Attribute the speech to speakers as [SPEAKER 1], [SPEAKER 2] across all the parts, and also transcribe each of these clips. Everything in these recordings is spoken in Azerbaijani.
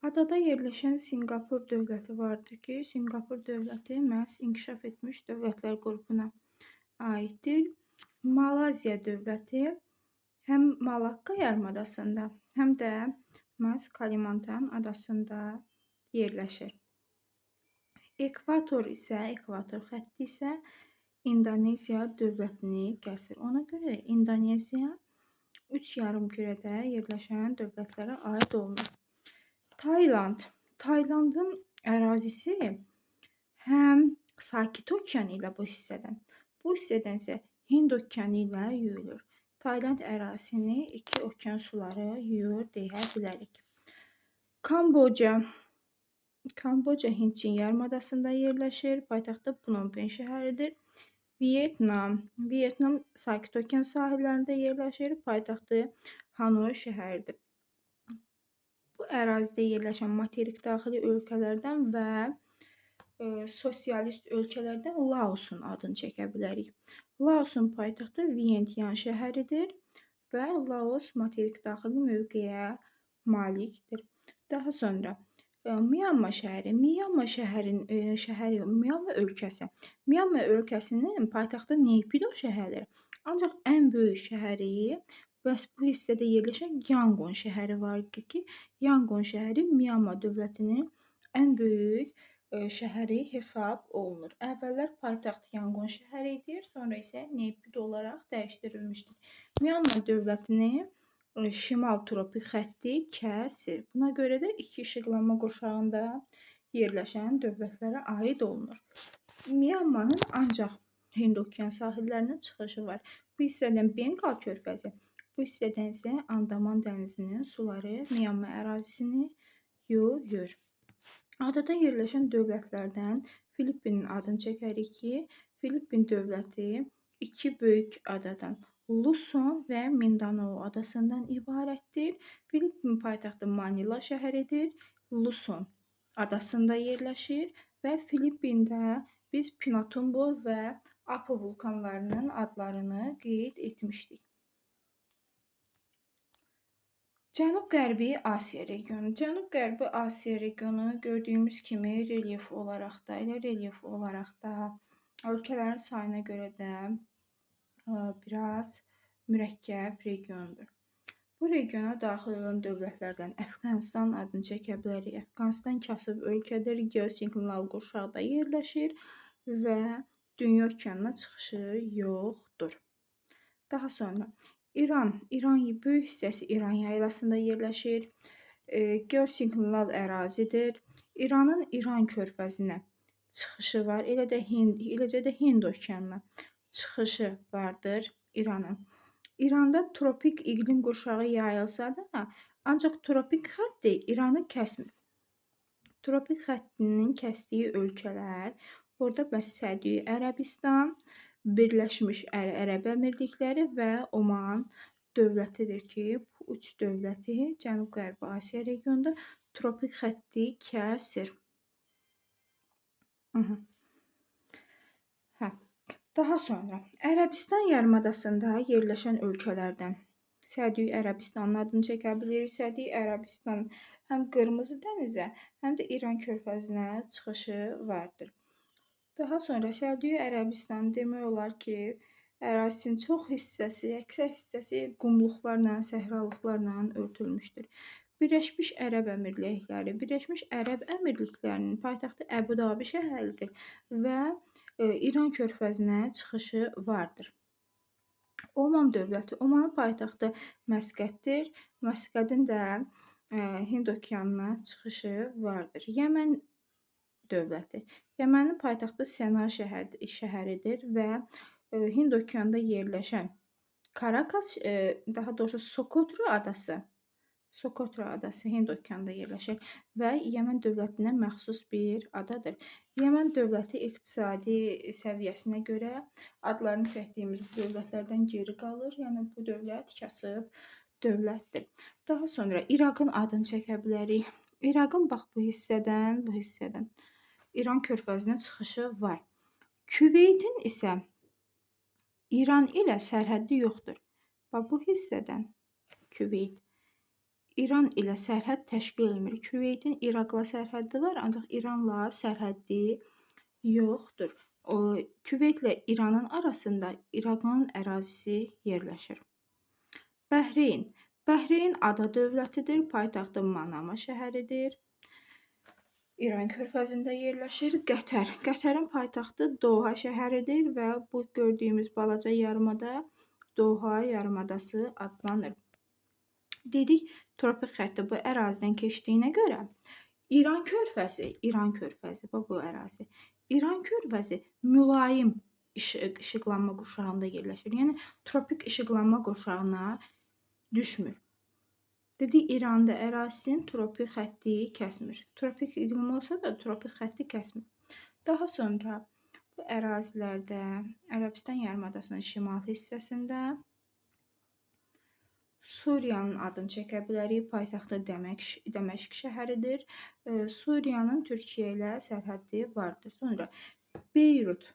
[SPEAKER 1] Adada yerləşən Sinqapur dövləti vardır ki, Sinqapur dövləti məhz inkişaf etmiş dövlətlər qrupuna aiddir. Malayziya dövləti həm Malakka yarımadasında, həm də məhz Kalimantan adasında yerləşir. Ekvator xətti isə İndoneziya dövlətini kəsir. Ona görə İndoneziya 3 yarımkürədə yerləşən dövlətlərə aid olunur. Taylandın ərazisi həm Sakit okeanı ilə bu hissədən isə Hind okeanı ilə yuyulur. Tayland ərazisini iki okean suları yuyur deyə bilərik. Kamboca Hind-Çin yarımadasında yerləşir. Paytaxtı Phnom Penh şəhəridir. Vyetnam Sakit okean sahillərində yerləşir. Paytaxtı Hanoi şəhəridir. Bu ərazidə yerləşən materik daxili ölkələrdən və sosialist ölkələrdən Laosun adını çəkə bilərik. Laosun paytaxtı Vientiane şəhəridir və Laos materik daxili mövqeyə malikdir. Daha sonra Myanma ölkəsi. Myanma ölkəsinin paytaxtı Neypido şəhəridir. Ancaq ən böyük şəhəri bəs bu hissədə yerləşən Yangon şəhəri var ki, Yangon şəhəri Myanma dövlətinin ən böyük şəhəri hesab olunur. Əvvəllər paytaxt Yangon şəhəri idi, sonra isə Neypido olaraq dəyişdirilmişdir. Myanma dövlətinin şimal tropik xətti kəsir. Buna görə də iki işıqlanma qurşağında yerləşən dövlətlərə aid olunur. Myanmanın ancaq Hind okean sahillərinə çıxışı var. Bu hissədən Benqal körfəzi, bu hissədən isə Andaman dənizinin suları Myanma ərazisini yuyur. Adada yerləşən dövlətlərdən Filippinin adını çəkərik ki, Filippin dövləti iki böyük adadan Luzon və Mindanao adasından ibarətdir. Filippin paytaxtı Manila şəhəridir. Luzon adasında yerləşir və Filippində biz Pinatubo və Apo vulkanlarının adlarını qeyd etmişdik. Cənub-Qərbi Asiya regionu. Cənub-Qərbi Asiya regionu gördüyümüz kimi relyef olaraq da ölkələrin sayına görə də biraz mürəkkəb regiondur. Bu regiona daxil olan dövlətlərdən Əfqanıstan adını çəkə bilərik. Əfqanıstan kasıb ölkədir, geosinklinal qurşaqda yerləşir və dünya okeanına çıxışı yoxdur. Daha sonra İran böyük hissəsi İran yaylasında yerləşir. Geosinklinal ərazidir. İranın İran körfəzinə çıxışı var, eləcə də Hind okeanına çıxışı vardır İranın. İranda tropik iqlim qurşağı yayılsa da, ancaq tropik xətti İranı kəsmir. Tropik xəttinin kəsdiyi ölkələr burada Səudiyyə Ərəbistan, Birləşmiş Ərəb Əmirlikləri və Oman dövlətidir ki, bu üç dövləti Cənub-Qərbi Asiya regionunda tropik xətti kəsir. Daha sonra Ərəbistan yarımadasında yerləşən ölkələrdən Səudiyyə Ərəbistanın adını çəkə bilirik. Səudiyyə Ərəbistan həm Qırmızı dənizə, həm də İran körfəzinə çıxışı vardır. Daha sonra Səudiyyə Ərəbistanı demək olar ki, ərazisinin əksər hissəsi qumluqlarla, səhralıqlarla örtülmüşdür. Birləşmiş Ərəb Əmirliklərinin paytaxtı Əbu-Dabi şəhəridir və İran körfəzinə çıxışı vardır. Oman dövləti, Omanın paytaxtı Məskətdir. Məskədin də Hind okeanına çıxışı vardır. Yəmən dövləti. Yəmənin paytaxtı Səna şəhəridir və Hind okeanında yerləşən Sokotra adası Hind okeanında yerləşir və Yəmən dövlətinə məxsus bir adadır. Yəmən dövləti iqtisadi səviyyəsinə görə adlarını çəkdiyimiz bu dövlətlərdən geri qalır. Yəni bu dövlət kasıb dövlətdir. Daha sonra İraqın adını çəkə bilərik. İraqın bax bu hissədən İran körfəzinə çıxışı var. Küveytin isə İran ilə sərhəddi yoxdur. Bax bu hissədən Küveyt İran ilə sərhəd təşkil etmir. Küveytin İraqla sərhəddi var, ancaq İranla sərhəddi yoxdur. Küveytlə İranın arasında İraqın ərazisi yerləşir. Bəhreyn. Bəhreyn ada dövlətidir, paytaxtı Manama şəhəridir. İran körfəzində yerləşir. Qətər. Qətərin paytaxtı Doha şəhəridir və bu gördüyümüz balaca yarımada Doha yarımadası adlanır. Dedik, tropik xətti bu ərazidən keçdiyinə görə İran körfəzi bu ərazi. İran körfəzi mülayim işıqlanma qurşağında yerləşir. Yəni tropik işıqlanma qurşağına düşmür. Dedik, İranda ərazisinin tropik xətti kəsmir. Tropik iqlim olsa da tropik xətti kəsmir. Daha sonra bu ərazilərdə Ərəbistan yarımadasının şimal hissəsində Suriyanın adını çəkə bilərik. Paytaxtı Dəməşq şəhəridir. Suriyanın Türkiyə ilə sərhəddi vardır. Sonra Beyrut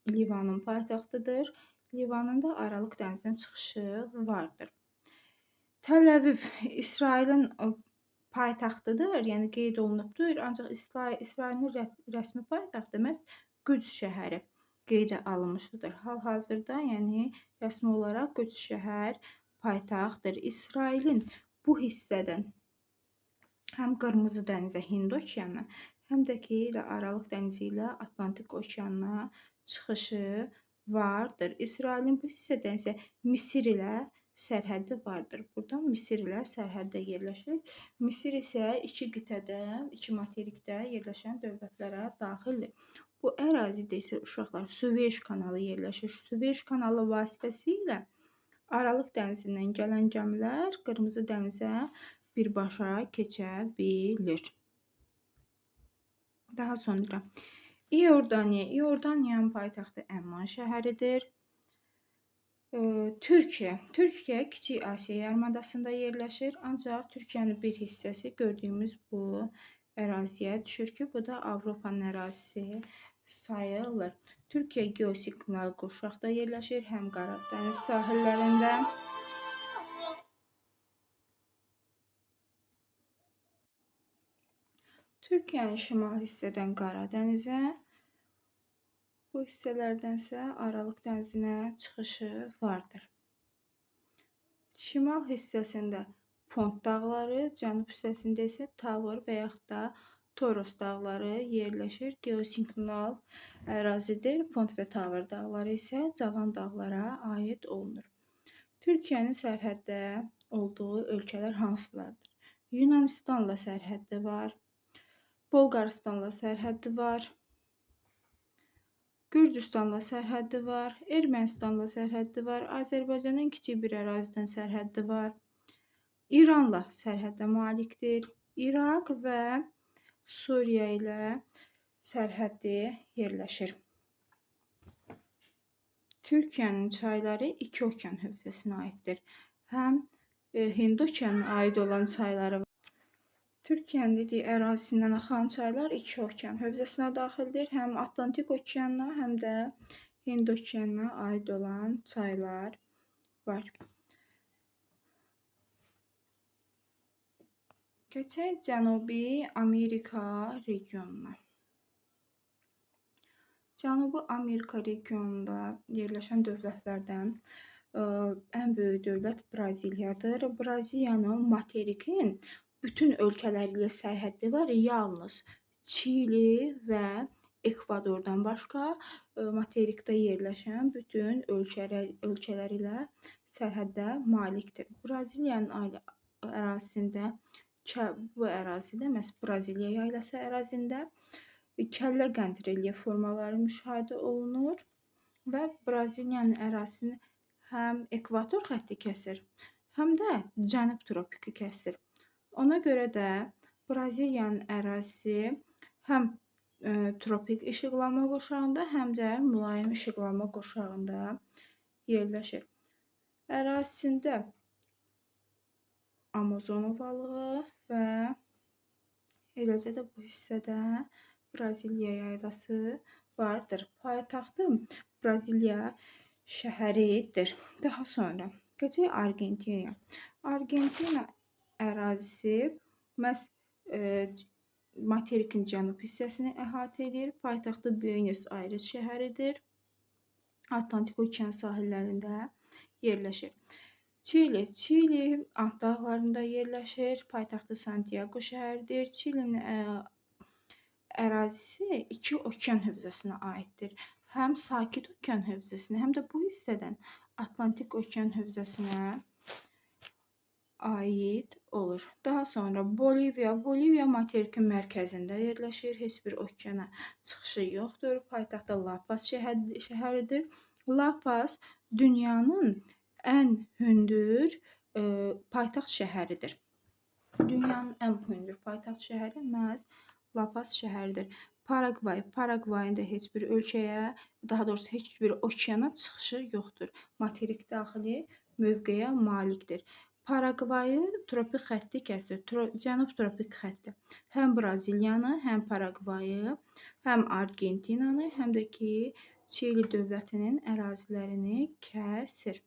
[SPEAKER 1] Livanın paytaxtıdır. Livanın da Aralıq dənizinə çıxışı vardır. Təl-Əviv İsrailin paytaxtıdır, yəni qeyd olunubdur. Ancaq İsrailin rəsmi paytaxtı məhz Qüds şəhəri qeydə alınmışdır. Hal-hazırda, yəni rəsmi olaraq Qüds şəhər paytaxtdır. İsrailin bu hissədən həm Qırmızı dənizə, Hind okeanına, həm də ki Aralıq dənizi ilə Atlantik okeanına çıxışı vardır. İsrailin bu hissədən isə Misir ilə sərhəddi vardır. Buradan Misir ilə sərhəddə yerləşir. Misir isə iki qitədə, iki materikdə yerləşən dövlətlərə daxildir. Bu ərazidə isə uşaqlar Süveyş kanalı yerləşir. Süveyş kanalı vasitəsilə Aralıq dənizindən gələn gəmilər Qırmızı dənizə birbaşa keçə bilir. Daha sonra İordaniya. İordaniyanın paytaxtı Əmman şəhəridir. Türkiyə Kiçik Asiya yarımadasında yerləşir, ancaq Türkiyənin bir hissəsi gördüyümüz bu əraziyə düşür ki, bu da Avropanın ərazisi sayılır. Türkiyə geosinkronal qurşaqda yerləşir, həm Qara dəniz sahillərində, Türkiyənin şimal hissədən Qara dənizə, bu hissələrdənsə Aralıq dənizinə çıxışı vardır. Şimal hissəsində Pont dağları, cənub hissəsində isə Tavr və yaxud da Toros dağları yerləşir. Geosinkronal ərazidir. Pont və Tavr dağları isə Cavan dağlara aid olunur. Türkiyənin sərhəddə olduğu ölkələr hansılardır? Yunanistanla sərhəddi var. Bolqarıstanla sərhəddi var. Gürcüstanla sərhəddi var. Ermənistanla sərhəddi var. Azərbaycanın kiçik bir ərazidən sərhəddi var. İranla sərhəddə malikdir. İraq və Suriya ilə sərhəddi yerləşir. Türkiyənin çayları iki okean hövzəsinə aiddir. Həm Hind okeanına aid olan çayları var. Türkiyənin ərazisindən axan çaylar iki okean hövzəsinə daxildir. Həm Atlantik okeanına, həm də Hind okeanına aid olan çaylar var. Keçək Cənubi Amerika regionuna. Cənubi Amerika regionunda yerləşən dövlətlərdən ən böyük dövlət Braziliyadır. Braziliyanın materikin bütün ölkələri ilə sərhəddi var. Yalnız Çili və Ekvadordan başqa materikdə yerləşən bütün ölkələr ilə sərhəddə malikdir. Braziliyanın ərazisində, bu ərazidə, məhz Braziliya yaylısı ərazisində kəllə qənd relyef formaları müşahidə olunur və Braziliyanın ərazisini həm ekvator xətti kəsir, həm də cənub tropiki kəsir. Ona görə də Braziliyanın ərazisi həm tropik işıqlanma qurşağında, həm də mülayim işıqlanma qurşağında yerləşir. Ərazisində Amazon ovalığı və eləcə də bu hissədə Braziliya yaylası vardır. Paytaxtı Braziliya şəhəridir. Daha sonra keçək Argentinaya. Argentina ərazisi məhz materikin cənub hissəsini əhatə edir. Paytaxtı Buenos Aires şəhəridir. Atlantik okean sahillərində yerləşir. Çili Ant dağlarında yerləşir. Paytaxtı Santiago şəhəridir. Çilinin ərazisi iki okean hövzəsinə aiddir. Həm Sakit okean hövzəsinə, həm də bu hissədən Atlantik okean hövzəsinə aid olur. Daha sonra Boliviya materikin mərkəzində yerləşir. Heç bir okeana çıxışı yoxdur. Paytaxtı La Paz şəhəridir. La Paz dünyanın ən hündür paytaxt şəhəridir. Dünyanın ən hündür paytaxt şəhəri məhz La Paz şəhəridir. Paragvayın da heç bir ölkəyə, daha doğrusu heç bir okeana çıxışı yoxdur. Materik daxili mövqeyə malikdir. Paragvayı tropik xətti kəsir. Cənub tropik xətti. Həm Braziliyanı, həm Paragvayı, həm Argentinanı, həm də ki Çili dövlətinin ərazilərini kəsir.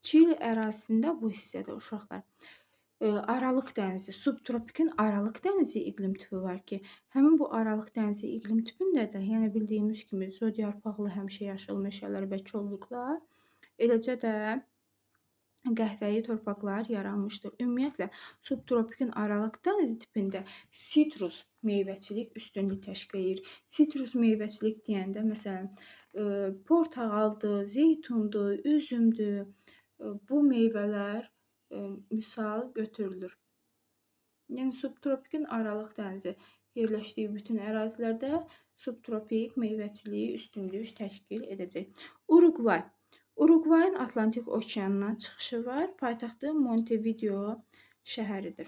[SPEAKER 1] Çili ərazisində bu hissədə uşaqlar Aralıq dənizi, subtropikin Aralıq dənizi iqlim tipi var ki, həmin bu Aralıq dənizi iqlim tipində də, yəni bildiyimiz kimi zodiyarpaqlı həmişəyaşıl meşələr və kolluqlar, eləcə də qəhvəyi torpaqlar yaranmışdır. Ümumiyyətlə, subtropikin Aralıq dənizi tipində sitrus meyvəçilik üstünlük təşkil edir. Sitrus meyvəçilik deyəndə, məsələn, portağaldır, zeytundur, üzümdür, bu meyvələr misal götürülür. Yəni, subtropikin Aralıq dənizi yerləşdiyi bütün ərazilərdə subtropik meyvəçiliyi üstünlük təşkil edəcək. Uruqvayın Atlantik okeanına çıxışı var. Paytaxtı Montevideo şəhəridir.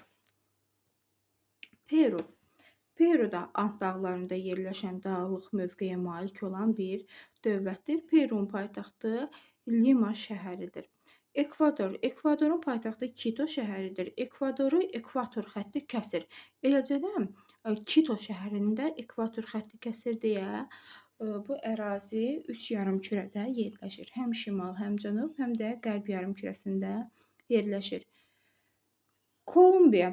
[SPEAKER 1] Peru da Ant dağlarında yerləşən dağlıq mövqeyə malik olan bir dövlətdir. Perunun paytaxtı Lima şəhəridir. Ekvadorun paytaxtı Quito şəhəridir. Ekvadoru ekvator xətti kəsir. Eləcə də Quito şəhərində ekvator xətti kəsir deyə bu ərazi 3 yarımkürədə yerləşir. Həm şimal, həm cənub, həm də qərb yarımkürəsində yerləşir. Kolumbiya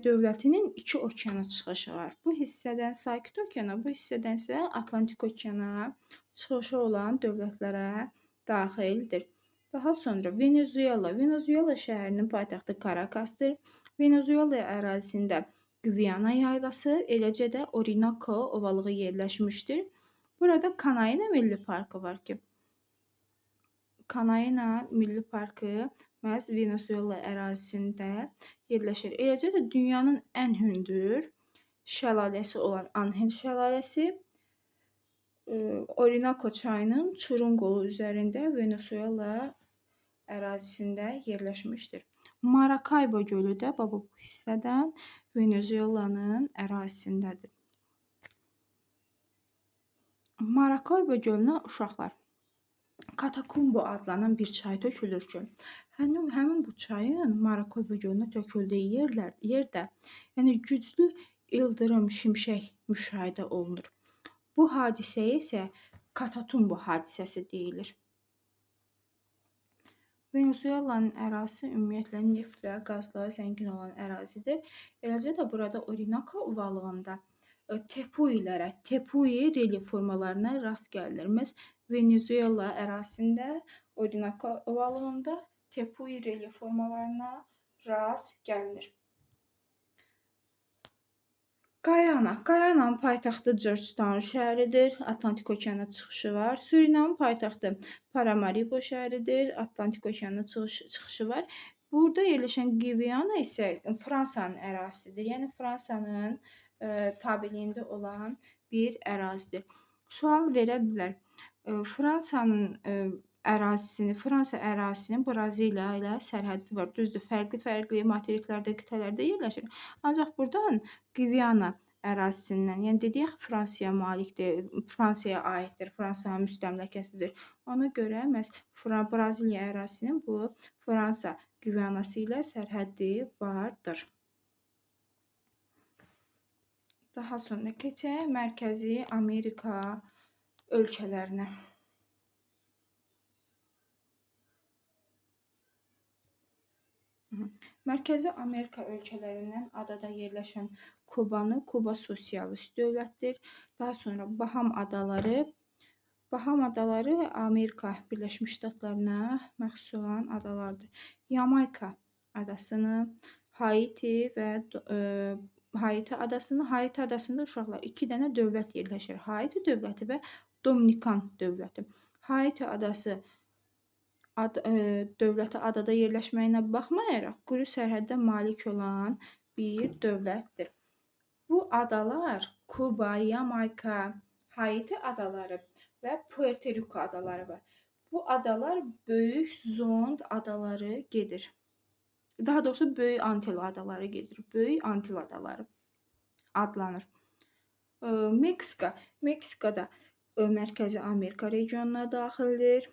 [SPEAKER 1] dövlətinin iki okeana çıxışı var. Bu hissədən Sakit okeana, bu hissədən isə Atlantik okeana çıxışı olan dövlətlərə daxildir. Daha sonra Venezuela şəhərinin paytaxtı Caracasdır. Venezuela ərazisində Guiana yaylası, eləcə də Orinoco ovalığı yerləşmişdir. Burada Canaima Milli Parkı var ki, Canaima Milli Parkı məhz Venezuela ərazisində yerləşir. Eləcə də dünyanın ən hündür şəlaləsi olan Anhel şəlaləsi Orinoco çayının Çurun qolu üzərində Venezuela ərazisində yerləşmişdir. Maracaibo gölü də bu hissədən Venezuelanın ərazisindədir. Maracaibo gölünə uşaqlar Catatumbo adlanan bir çay tökülür ki, həmin bu çayın Maracaibo gölünə töküldüyü yerdə yəni güclü ildırım, şimşək müşahidə olunur. Bu hadisəyə isə Catatumbo hadisəsi deyilir. Venezuelanın ərazisi ümumiyyətlə neftlə, qazla zəngin olan ərazidir. Eləcə də burada Orinoco ovalığında tepui relyef formalarına rast gəlinir. Məhz Venezuela ərazisində Orinoco ovalığında tepui relyef formalarına rast gəlinir. Qayananın paytaxtı Georgetown şəhəridir. Atlantik okeana çıxışı var. Surinamın paytaxtı Paramaribo şəhəridir. Atlantik okeana çıxışı var. Burada yerləşən Guyana isə Fransanın ərazisidir. Yəni Fransanın tabeliyində olan bir ərazidir. Sual verə bilər. Fransa ərazisinin Braziliya ilə sərhəddi var. Düzdür, fərqli materiklərdə, qitələrdə yerləşir. Ancaq buradan Guyana ərazisindən, yəni dedik Fransaya malikdir, Fransaya aiddir, Fransanın müstəmləkəsidir. Ona görə məhz Braziliya ərazisinin bu Fransa Guyanası ilə sərhəddi vardır. Daha sonra keçək Mərkəzi Amerika ölkələrinə. Mərkəzi Amerika ölkələrindən adada yerləşən Kuba sosialist dövlətdir. Daha sonra Baham adaları Amerika Birləşmiş Ştatlarına məxsus olan adalardır. Yamayka adasını, Haiti və Haiti adasında uşaqlar 2 dənə dövlət yerləşir. Haiti dövləti və Dominikan dövləti. Haiti adası dövləti adada yerləşməyinə baxmayaraq quru sərhəddə malik olan bir dövlətdir. Bu adalar Kuba, Yamayka, Haiti adaları və Puerto Rico adaları var. Bu adalar Böyük Zond adaları gedir. Daha doğrusu Böyük Antil adaları gedir. Böyük Antil adaları adlanır. Meksika da Mərkəzi Amerika regionuna daxildir.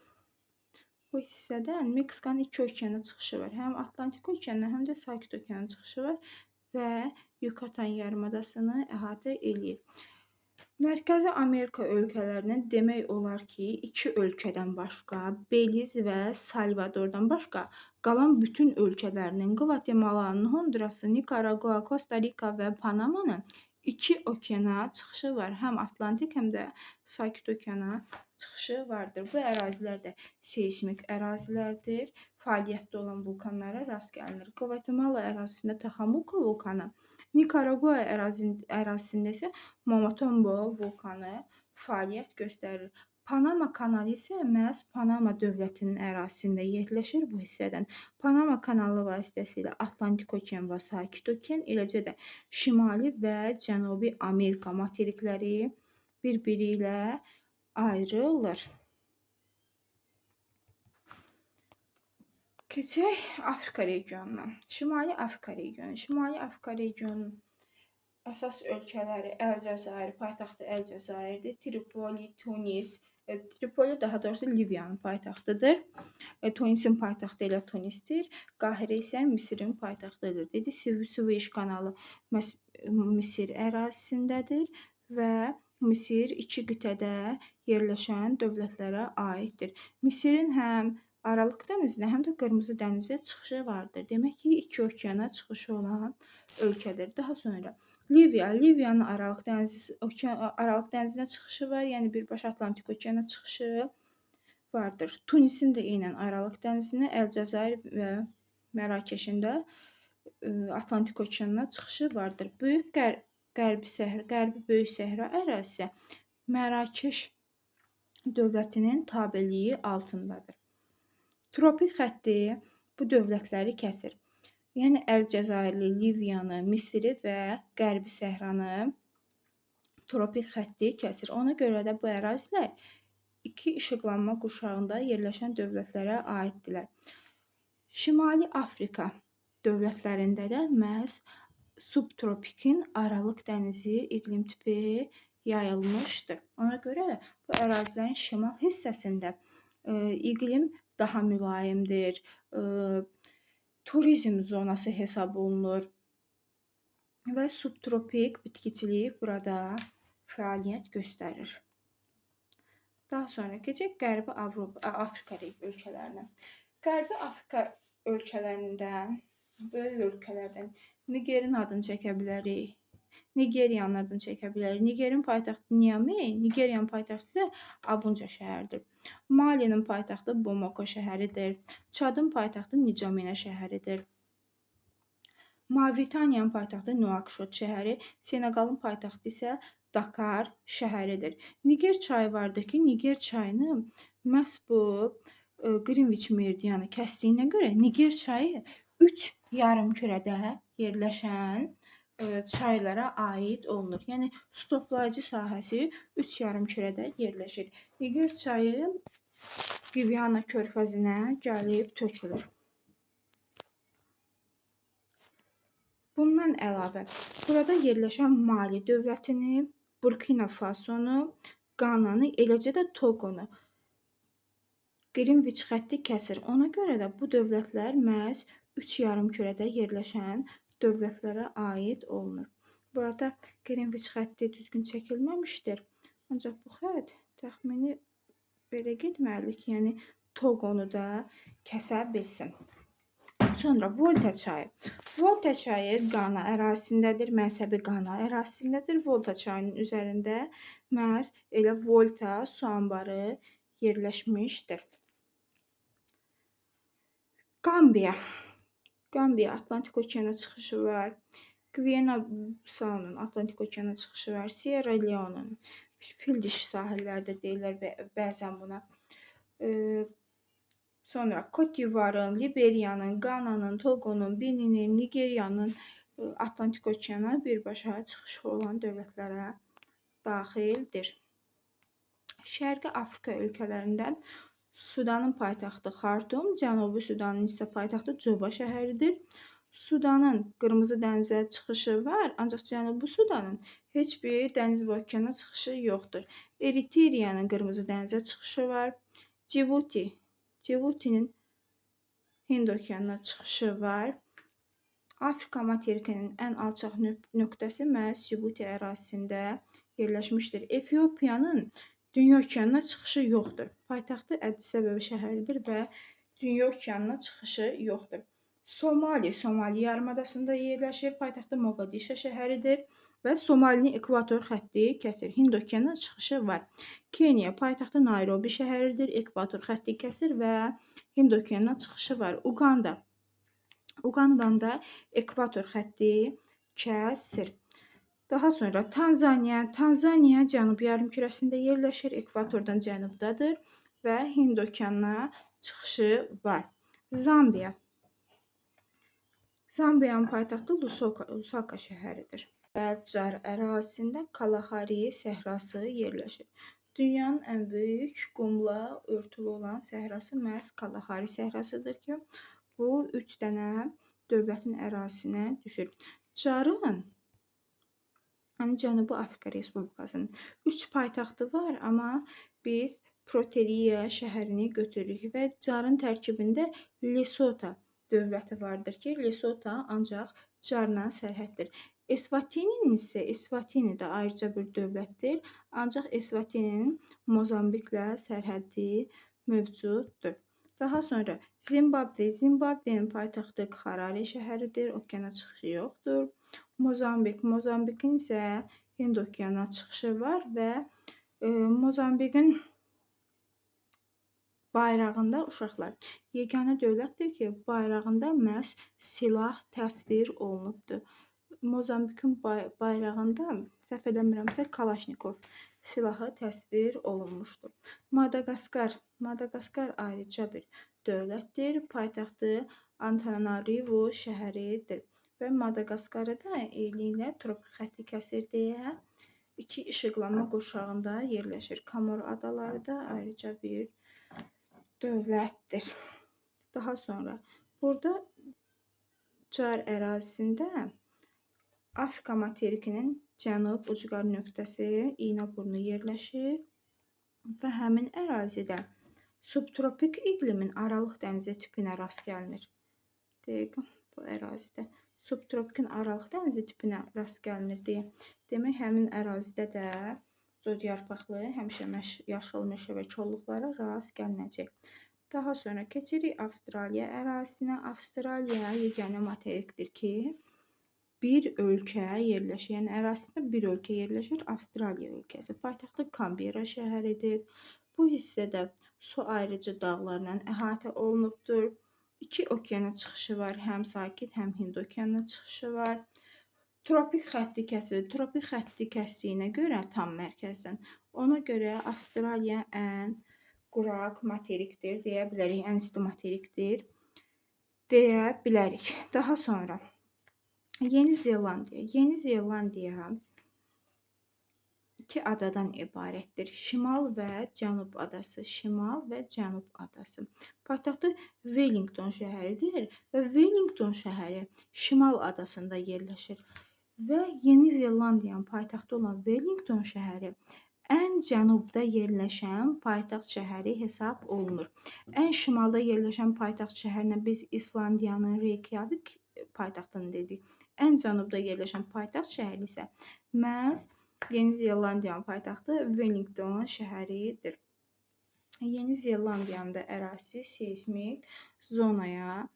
[SPEAKER 1] Bu hissədən Meksikanın iki okeana çıxışı var. Həm Atlantik okeanına, həm də Sakit okeanına çıxışı var və Yucatan yarımadasını əhatə eləyir. Mərkəzi Amerika ölkələrindən demək olar ki, 2 ölkədən başqa, Beliz və Salvadordan başqa qalan bütün ölkələrinin, Qvatemalanın, Hondurasın, Nikaragua, Kosta Rika və Panamanın 2 okeana çıxışı var. Həm Atlantik, həm də Sakit okeana çıxışı vardır. Bu ərazilər də seysmik ərazilərdir. Fəaliyyətdə olan vulkanlara rast gəlinir. Qvatemala ərazisində Taxamuka vulkanı, Nikaragua ərazisində isə Momotombo vulkanı fəaliyyət göstərir. Panama kanalı isə məhz Panama dövlətinin ərazisində yerləşir bu hissədən. Panama kanalı vasitəsilə Atlantik okean və Sakit okean, eləcə də Şimali və Cənubi Amerika materikləri bir-biri ilə ayrılır. Keçək Afrika regionuna. Şimali Afrika regionunun əsas ölkələri Əlcəzair, paytaxtı Əlcəzairdir. Tripoli, Tunis, Tripoli daha doğrusu Liviyanın paytaxtıdır. Tunisin paytaxtı elə Tunisdir. Qahirə isə Misirin paytaxtıdır. Dedi, Süveyş kanalı Misir ərazisindədir və Misir 2 qitədə yerləşən dövlətlərə aiddir. Misirin həm Aralıq dənizinə, həm də Qırmızı dənizə çıxışı vardır. Demək ki, 2 okeana çıxışı olan ölkədir. Daha sonra Liviyanın Aralıq dənizinə çıxışı var, yəni birbaşa Atlantik okeana çıxışı vardır. Tunisin də eynən Aralıq dənizinə, Əlcəzair və Mərakeşin də Atlantik okeanına çıxışı vardır. Qərbi Böyük Səhra ərazisi Mərakeş dövlətinin tabeliyi altındadır. Tropik xətti bu dövlətləri kəsir. Yəni Əlcəzairli, Liviyanı, Misiri və Qərbi Səhranı tropik xətti kəsir. Ona görə də bu ərazilər 2 işıqlanma qurşağında yerləşən dövlətlərə aiddirlər. Şimali Afrika dövlətlərində də məhz subtropikin Aralıq dənizi iqlim tipi yayılmışdır. Ona görə bu ərazilərin şimal hissəsində iqlim daha mülayimdir. Turizm zonası hesab olunur və subtropik bitkiçilik burada fəaliyyət göstərir. Daha sonra keçək Qərbi Afrika ölkələrinə. Qərbi Afrika ölkələrindən, böyük ölkələrdən Nigerin adını çəkə bilərik. Nigeriyanın adını çəkə bilərik. Nigerin paytaxtı Niamey, Nigeriyanın paytaxtı isə Abuja şəhəridir. Malinin paytaxtı Bamako şəhəridir. Çadın paytaxtı Nicamena şəhəridir. Mavritaniyanın paytaxtı Nuakşot şəhəri, Seneqalın paytaxtı isə Dakar şəhəridir. Niger çayı vardır ki, Niger çayını məhz bu Qrinviç meridianı kəsdiyinə görə Niger çayı 3 yarımkürədə yerləşən çaylara aid olunur. Yəni su toplayıcı sahəsi 3 yarımkürədə yerləşir. Niger çayı Qviana körfəzinə gəlib tökülür. Bundan əlavə, burada yerləşən Mali dövlətini, Burkina Fasonu, Qananı, eləcə də Toqonu Qrinviç xətti kəsir. Ona görə də bu dövlətlər məhz 3 yarımkürədə yerləşən dövlətlərə aid olunur. Burada Qrinviç xətti düzgün çəkilməmişdir. Ancaq bu xətt təxmini belə getməlidir ki, yəni Toqonu da kəsə bilsin. Sonra Volta çayı. Volta çayı Qana ərazisindədir, məzhəbi Qana ərazisindədir. Volta çayının üzərində məhz elə Volta su anbarı yerləşmişdir. Qambiya. Qambiya Atlantik okeana çıxışı var. Qvina-Bisau'nun Atlantik okeana çıxışı var. Sierra Leone'un fil dişi sahilləri də deyirlər bəzən buna. Sonra Côte d'Ivoire'ın, Liberiyanın, Qananın, Toqonun, Beninin, Nigeriyanın Atlantik okeana birbaşa çıxışı olan dövlətlərə daxildir. Şərqi Afrika ölkələrindən Sudanın paytaxtı Xartum, Cənubi Sudanın isə paytaxtı Cuba şəhəridir. Sudanın Qırmızı dənizə çıxışı var, ancaq Cənubi Sudanın heç bir dəniz və okeana çıxışı yoxdur. Eritriyanın Qırmızı dənizə çıxışı var. Cibutinin Hind okeanına çıxışı var. Afrika materikinin ən alçaq nöqtəsi məhz Cibuti ərazisində yerləşmişdir. Efiopiyanın Dünya okeanına çıxışı yoxdur. Paytaxtı Əddis-Əbəbə şəhəridir və Dünya okeanına çıxışı yoxdur. Somali yarımadasında yerləşir. Paytaxtı Moqadişo şəhəridir və Somalinin ekvator xətti kəsir. Hind okeanına çıxışı var. Kenya paytaxtı Nairobi şəhəridir. Ekvator xətti kəsir və Hind okeanına çıxışı var. Uqandanın da ekvator xətti kəsir. Daha sonra Tanzaniya cənub yarımkürəsində yerləşir, ekvatordan cənubdadır və Hind okeanına çıxışı var. Zambiyanın paytaxtı Lusaka şəhəridir. Və Çar ərazisində Kalahari səhrası yerləşir. Dünyanın ən böyük qumla örtülü olan səhrası məhz Kalahari səhrasıdır ki, bu 3 dənə dövlətin ərazisinə düşür. Çarın Cənubi Afrika Respublikasının 3 paytaxtı var, amma biz Proteriya şəhərini götürürük və Çarın tərkibində Lesota dövləti vardır ki, Lesota ancaq Çarla sərhəddir. Esvatini də ayrıca bir dövlətdir, ancaq Esvatinin Mozambiklə sərhəddi mövcuddur. Daha sonra Zimbabvenin paytaxtı Harare şəhəridir, okeana çıxışı yoxdur. Mozambikin isə Hind okeanına çıxışı var və Mozambikin bayrağında uşaqlar yeganə dövlətdir ki, bayrağında məhz silah təsvir olunubdur. Mozambikin bayrağında, səhv eləmirəmsə, Kalaşnikov silahı təsvir olunmuşdur. Madaqaskar ayrıca bir dövlətdir. Paytaxtı Antananarivo şəhəridir. Və Madaqaskarı da eynilə tropik xətti kəsir deyə 2 işıqlanma qurşağında yerləşir. Komor adaları da ayrıca bir dövlətdir. Daha sonra burada Çar ərazisində Afrika materikinin cənub ucqar nöqtəsi İğneburnu yerləşir və həmin ərazidə subtropik iqlimin Aralıq dənizi tipinə rast gəlinir. Bu ərazidə subtropikin Aralıq dənizi tipinə rast gəlinir deyə. Demək, həmin ərazidə də zodyarpaqlı, həmişə yaşıl meşə və kolluqlara rast gəlinəcək. Daha sonra keçirik Avstraliya ərazisinə. Avstraliya yeganə materikdir ki, bir ölkə yerləşir. Yəni ərazisində bir ölkə yerləşir, Avstraliya ölkəsi. Paytaxtı Kambera şəhəridir. Bu hissədə su ayrıcı dağlarla əhatə olunubdur. 2 okeana çıxışı var, həm sakit, həm Hind okeanına çıxışı var. Tropik xətti kəsilir. Tropik xətti kəsdiyinə görə tam mərkəzdən, ona görə Avstraliya ən quraq materikdir deyə bilərik, ən isti materikdir deyə bilərik. Daha sonra Yeni Zelandiya 2 adadan ibarətdir. Şimal və Cənub adası. Paytaxtı Wellington şəhəridir və Wellington şəhəri Şimal adasında yerləşir. Və Yeni Zelandiyanın paytaxtı olan Wellington şəhəri ən cənubda yerləşən paytaxt şəhəri hesab olunur. Ən şimalda yerləşən paytaxt şəhərinə biz İslandiyanın Reykjavik paytaxtını dedik. Ən cənubda yerləşən paytaxt şəhəri isə məhz Yeni Zelandiyanın paytaxtı Wellington şəhəridir. Yeni Zelandiyanın da ərazisi seysmik zonaya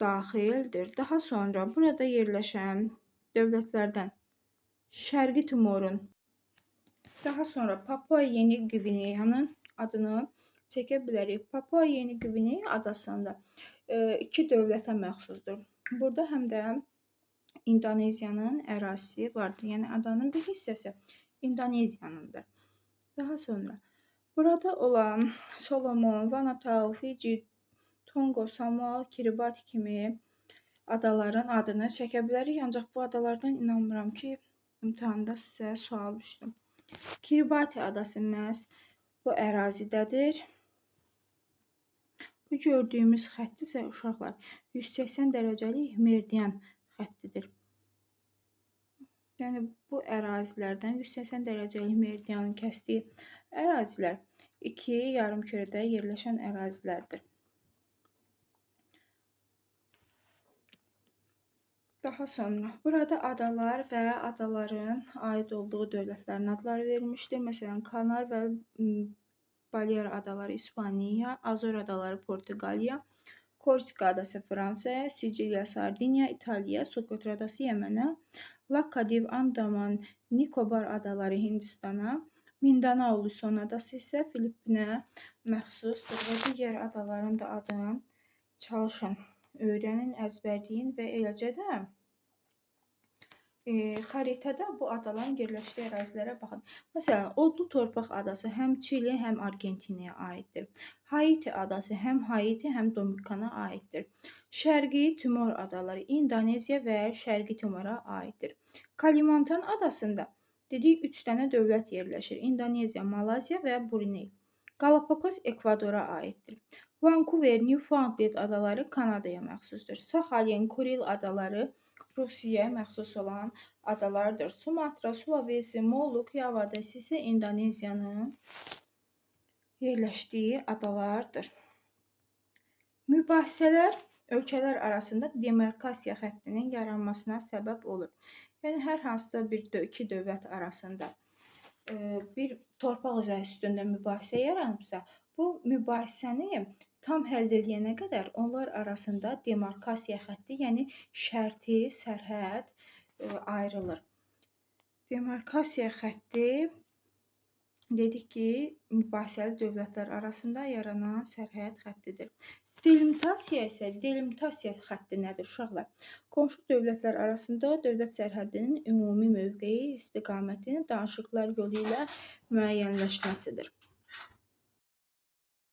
[SPEAKER 1] daxildir. Daha sonra burada yerləşən dövlətlərdən Şərqi Timorun, daha sonra Papua Yeni Qvineyanın adını çəkə bilərik. Papua Yeni Qvineya adasında iki dövlətə məxsusdur. Burada həm də İndoneziyanın ərazisi vardır. Yəni adanın bir hissəsi İndoneziyanındır. Daha sonra burada olan Solomon, Vanuatu, Fiji, Tonga, Samoa, Kiribati kimi adaların adını çəkə bilərik. Ancaq bu adalardan inanmıram ki, imtahanda sizə sual düşdüm. Kiribati adası məhz bu ərazidədir. Bu gördüyümüz xətt isə uşaqlar 180 dərəcəlik meridian xəttidir. Yəni bu ərazilərdən 180 dərəcəlik meridianın kəsdiyi ərazilər iki yarımkürədə yerləşən ərazilərdir. Daha sonra burada adalar və adaların aid olduğu dövlətlərin adları verilmişdir. Məsələn, Kanar və Balear adaları İspaniya, Azor adaları Portuqaliya, Korsika adası Fransaya, Siciliya, Sardiniya, İtaliya, Sokotr adası Yəmənə, Lakkadiv, Andaman, Nikobar adaları Hindistana, Mindanao, Luzon adası isə Filippinə məxsusdur və digər adaların da adını çalışın, öyrənin, əzbərləyin və eləcə də xəritədə bu adaların yerləşdiyi ərazilərə baxın. Məsələn, Odlu Torpaq adası həm Çili, həm Argentinaya aiddir. Haiti adası həm Haiti, həm Dominikana aiddir. Şərqi Timor adaları İndoneziya və Şərqi Timora aiddir. Kalimantan adasında dedik 3 dənə dövlət yerləşir. İndoneziya, Malayziya və Brunei. Galapagos Ekvadora aiddir. Vancouver, Newfoundland adaları Kanadaya məxsusdur. Saxalin, Kuril adaları Rusiyaya məxsus olan adalardır. Sumatra, Sulawesi, Moluq, Yava adası isə İndoneziyanın yerləşdiyi adalardır. Mübahisələr ölkələr arasında demarkasiya xəttinin yaranmasına səbəb olur. Yəni hər hansısa iki dövlət arasında bir torpaq üzəri üstündə mübahisə yaranıbsa, bu mübahisəni tam həll edilənə qədər onlar arasında demarkasiya xətti, yəni şərti sərhəd ayrılır. Demarkasiya xətti dedik ki, mübahisəli dövlətlər arasında yaranan sərhəd xəttidir. Delimitasiya isə delimitasiya xətti nədir uşaqlar? Qonşu dövlətlər arasında dövlət sərhədinin ümumi mövqeyi, istiqamətinin danışıqlar yolu ilə müəyyənləşməsidir.